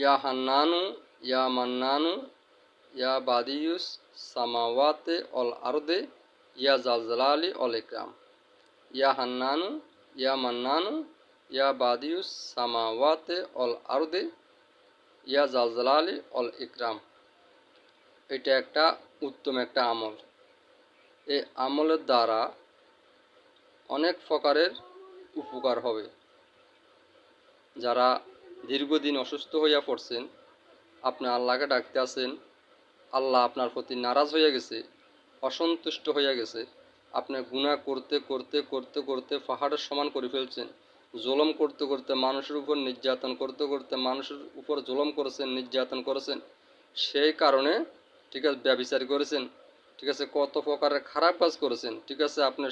ইয়া হান্নানু ইয়া মান্নানু ইয়া বাদিউস সামাওয়াতে all আরদে ইয়া জালজালালি all ইকরাম। ইয়া হান্নানু ইয়া মান্নানু ইয়া বাদিউস সামাওয়াতে all আরদে ইয়া জালজালালি all ইকরাম। এটা একটা উত্তম একটা আমল। এই আমলের দ্বারা অনেক প্রকারের উপকার হবে। যারা দীর্ঘদিন অসুস্থ হইয়া পড়ছেন, আপনি আল্লাহকে ডাকতে আছেন, আল্লাহ আপনার প্রতি নারাজ হয়ে গেছে, অসন্তুষ্ট হয়ে গেছে, আপনি গুনাহ করতে করতে করতে করতে পাহাড়ের সমান করে ফেলছেন, জুলুম করতে করতে মানুষের উপর নির্যাতন করতে করতে মানুষের উপর জুলুম করেছেন, নির্যাতন করেছেন, সেই কারণে ঠিক আছে ব্যভিচার করেছেন, ঠিক আছে কত প্রকারের খারাপ কাজ করেছেন, ঠিক আছে আপনি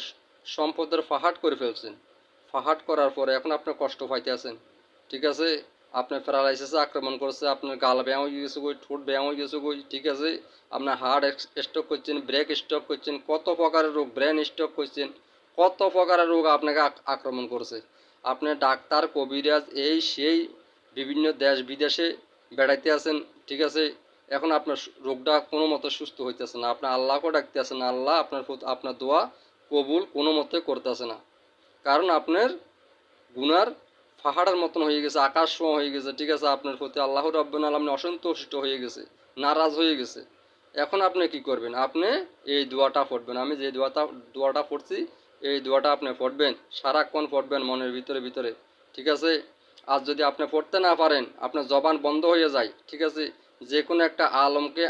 সম্পদের পাহাড় করে ফেলছেন। পাহাড় করার পরে এখন আপনি কষ্ট পাইতে আছেন, ঠিক আছে আপনার প্যারালাইসিসে আক্রমণ করছে, আপনার গাল ব্যায়াম হয়ে গেছে কই, ঠোঁট ব্যায়াম হয়ে গেছে কই, ঠিক আছে আপনার হার্ট স্ট্রোক করছেন, ব্রেক স্ট্রোক করছেন, কত প্রকারের রোগ, ব্রেন স্ট্রোক করছেন, কত প্রকারের রোগ আপনাকে আক্রমণ করছে। আপনি ডাক্তার কবিরাজ এই সেই বিভিন্ন দেশ বিদেশে বেড়াইতে আছেন, ঠিক আছে এখন আপনার রোগটা কোনো মতো সুস্থ হইতেছে না, আপনি আল্লাহকেও ডাকতে আছেন, আল্লাহ আপনার দোয়া কবুল কোনো মতে করতেছে না। কারণ আপনার গুনার পাহাড়ের মতন হয়ে গেছে, আকাশ সম হয়ে গেছে, ঠিক আছে আপনার প্রতি আল্লাহ রাব্বুল আলামিন অসন্তুষ্ট হয়ে গেছে, নারাজ হয়ে গেছে। এখন আপনি কি করবেন? আপনি এই দোয়াটা পড়বেন, আমি যে দোয়াটা পড়ছি এই দোয়াটা আপনি পড়বেন, সারাক্ষণ পড়বেন মনের ভিতরে ভিতরে, ঠিক আছে। আর যদি আপনি পড়তে না পারেন, আপনার জবান বন্ধ হয়ে যায়, ঠিক আছে, যে কোনো একটা আলমকে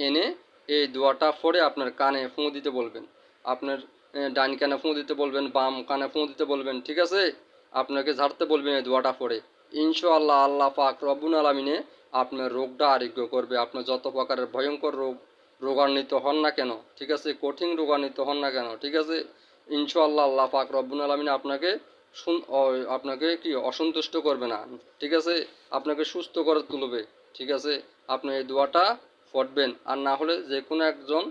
এনে এই দোয়াটা পড়ে আপনার কানে ফুঁ দিতে বলবেন, আপনার ডান কানে ফুঁ দিতে বলবেন, বাম কানে ফুঁ দিতে বলবেন, ঠিক আছে আপনাকে ঝাড়তে বলবেন এই দোয়াটা পড়ে। ইনশাআল্লাহ আল্লাহ পাক রব্বুল আলামিনে আপনার রোগটা আরোগ্য করবে। আপনার যত প্রকারের ভয়ঙ্কর রোগান্বিত হন না কেন, ঠিক আছে কঠিন রোগান্বিত হন না কেন, ঠিক আছে ইনশাআল্লাহ আল্লাহ পাক রব্বুল আলামিন আপনাকে কি অসন্তুষ্ট করবে না, ঠিক আছে আপনাকে সুস্থ করে তুলবে, ঠিক আছে আপনি এই দোয়াটা পড়বেন। আর না হলে যে কোনো একজন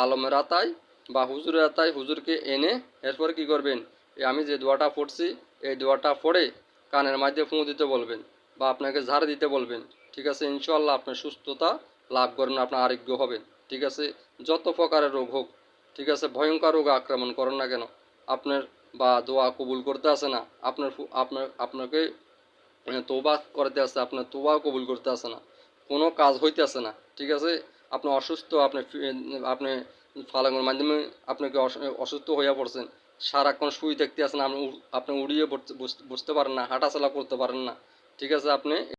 আলমের আতায় বা হুজুরের আতায় হুজুরকে এনে এরপর কি করবেন, আমি যে দোয়াটা পড়ছি এই দোয়াটা পড়ে কানের মধ্যে ফুঁ দিতে বলবেন বা আপনাকে ঝাড় দিতে বলবেন, ঠিক আছে ইনশাআল্লাহ আপনার সুস্থতা লাভ করবেন, আপনার আরোগ্য হবেন, ঠিক আছে যত প্রকারের রোগ হোক, ঠিক আছে ভয়ঙ্কর রোগ আক্রমণ করেন না কেন, আপনার বা দোয়া কবুল করতে আসে না, আপনাকে তওবা করতে আসে, আপনার তওবা কবুল করতে আসে না, কোনো কাজ হইতে আসে না, ঠিক আছে আপনি অসুস্থ, আপনি ফালাঙ্গের মাধ্যমে আপনাকে অসুস্থ হইয়া পড়ছেন, সারাক্ষণ শুয়ে দেখতে আসেন, আপনি উড়িয়ে বসতে পারেন না, হাঁটাচলা করতে পারেন না, ঠিক আছে আপনি